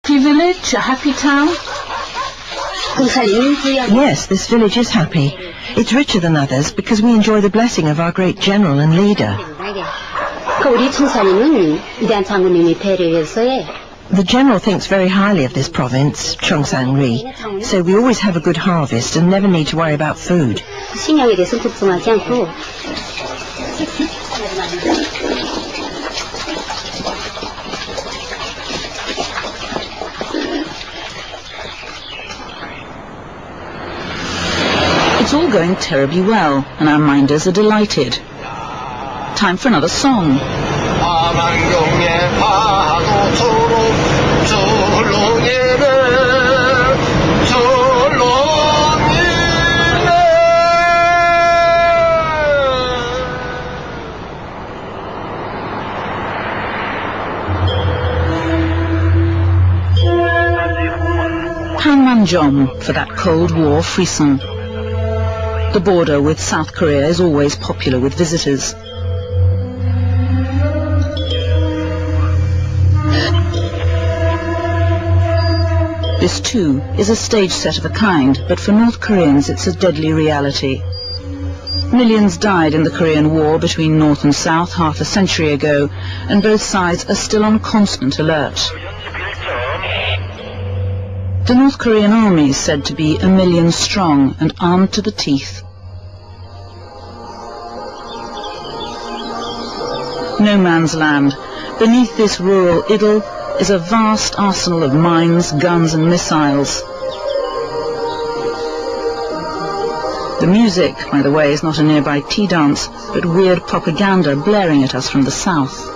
happy village, a happy town? Yes, this village is happy. It's richer than others because we enjoy the blessing of our great general and leader. The general thinks very highly of this province, Cheongsang-ri, so we always have a good harvest and never need to worry about food. It's all going terribly well, and our minders are delighted. Time for another song. Panmunjom for that Cold War frisson. The border with South Korea is always popular with visitors. This too is a stage set of a kind, but for North Koreans it's a deadly reality. Millions died in the Korean War between North and South half a century ago, and both sides are still on constant alert. The North Korean army is said to be 1 million strong and armed to the teeth. No man's land. Beneath this rural idyll is a vast arsenal of mines, guns and missiles. The music, by the way, is not a nearby tea dance, but weird propaganda blaring at us from the south.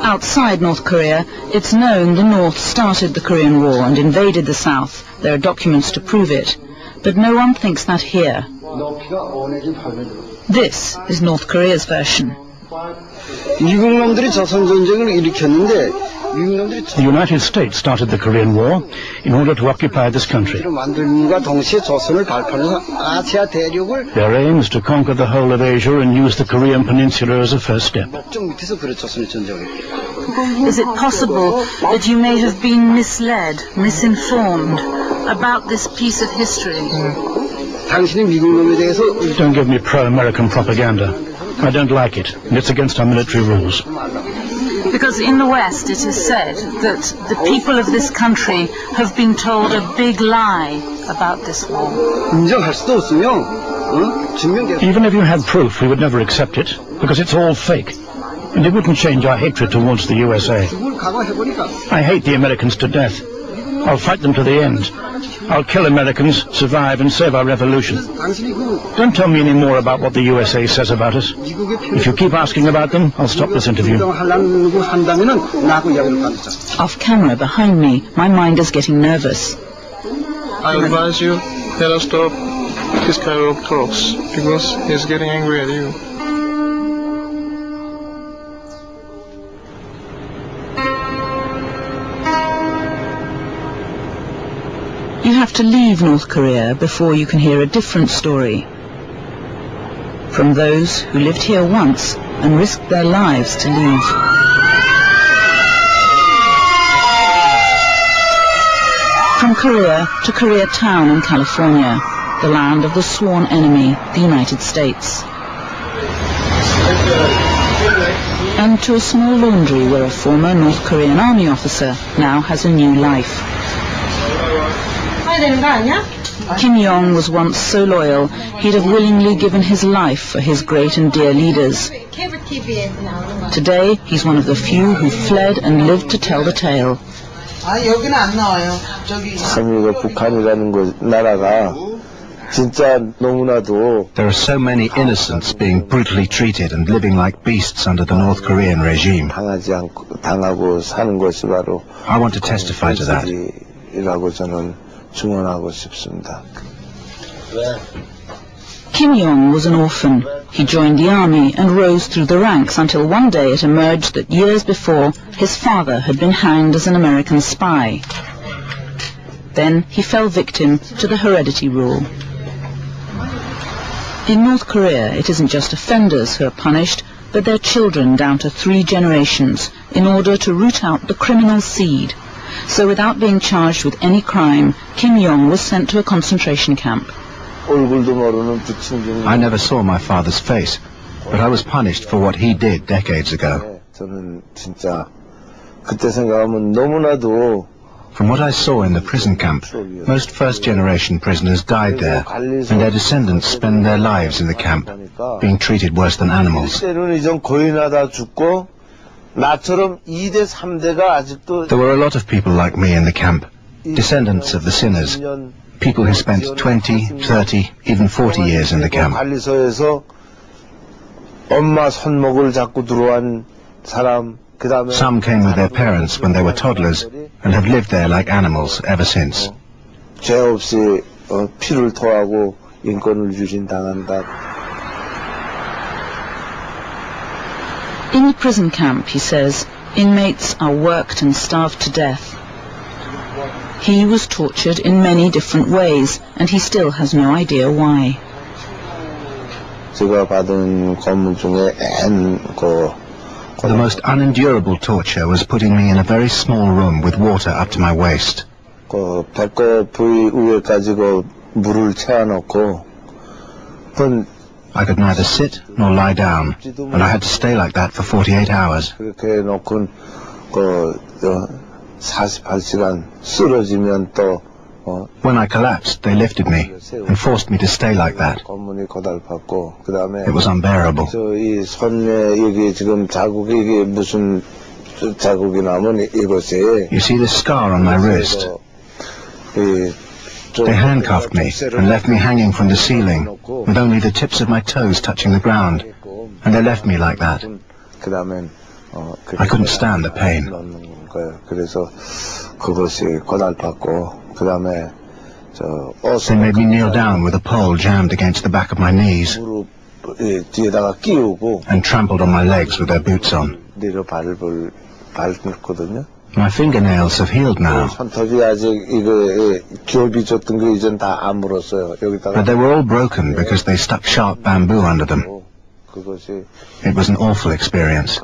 Outside North Korea, it's known the North started the Korean War and invaded the South. There are documents to prove it. But no one thinks that here. This is North Korea's version. The United States started the Korean War in order to occupy this country. Their aim is to conquer the whole of Asia and use the Korean Peninsula as a first step. Is it possible that you may have been misled, misinformed about this piece of history? Don't give me pro-American propaganda. I don't like it, and it's against our military rules. Because in the West it is said that the people of this country have been told a big lie about this war. Even if you had proof, we would never accept it, because it's all fake. And it wouldn't change our hatred towards the USA. I hate the Americans to death. I'll fight them to the end. I'll kill Americans, survive and save our revolution. Don't tell me any more about what the USA says about us. If you keep asking about them, I'll stop this interview. Off camera behind me, my mind is getting nervous. I advise you, let us stop this kind of talks, because he's getting angry at you. You have to leave North Korea before you can hear a different story. From those who lived here once and risked their lives to leave. From Korea to Koreatown in California, the land of the sworn enemy, the United States. And to a small laundry where a former North Korean army officer now has a new life. Kim Jong was once so loyal, he'd have willingly given his life for his great and dear leaders. Today, he's one of the few who fled and lived to tell the tale. There are so many innocents being brutally treated and living like beasts under the North Korean regime. I want to testify to that. Kim Jong was an orphan. He joined the army and rose through the ranks until one day it emerged that years before his father had been hanged as an American spy. Then he fell victim to the heredity rule. In North Korea, it isn't just offenders who are punished, but their children down to 3 generations in order to root out the criminal seed. So without being charged with any crime, Kim Jong was sent to a concentration camp. I never saw my father's face, but I was punished for what he did decades ago. From what I saw in the prison camp, most first-generation prisoners died there, and their descendants spend their lives in the camp, being treated worse than animals. There were a lot of people like me in the camp, descendants of the sinners, people who spent 20, 30, even 40 years in the camp. Some came with their parents when they were toddlers and have lived there like animals ever since. In the prison camp, he says, inmates are worked and starved to death. He was tortured in many different ways, and he still has no idea why. The most unendurable torture was putting me in a very small room with water up to my waist. I could neither sit nor lie down, and I had to stay like that for 48 hours. When I collapsed, they lifted me and forced me to stay like that. It was unbearable. You see this scar on my wrist? They handcuffed me and left me hanging from the ceiling, with only the tips of my toes touching the ground, and they left me like that. I couldn't stand the pain. They made me kneel down with a pole jammed against the back of my knees, and trampled on my legs with their boots on. My fingernails have healed now, but they were all broken because they stuck sharp bamboo under them. It was an awful experience.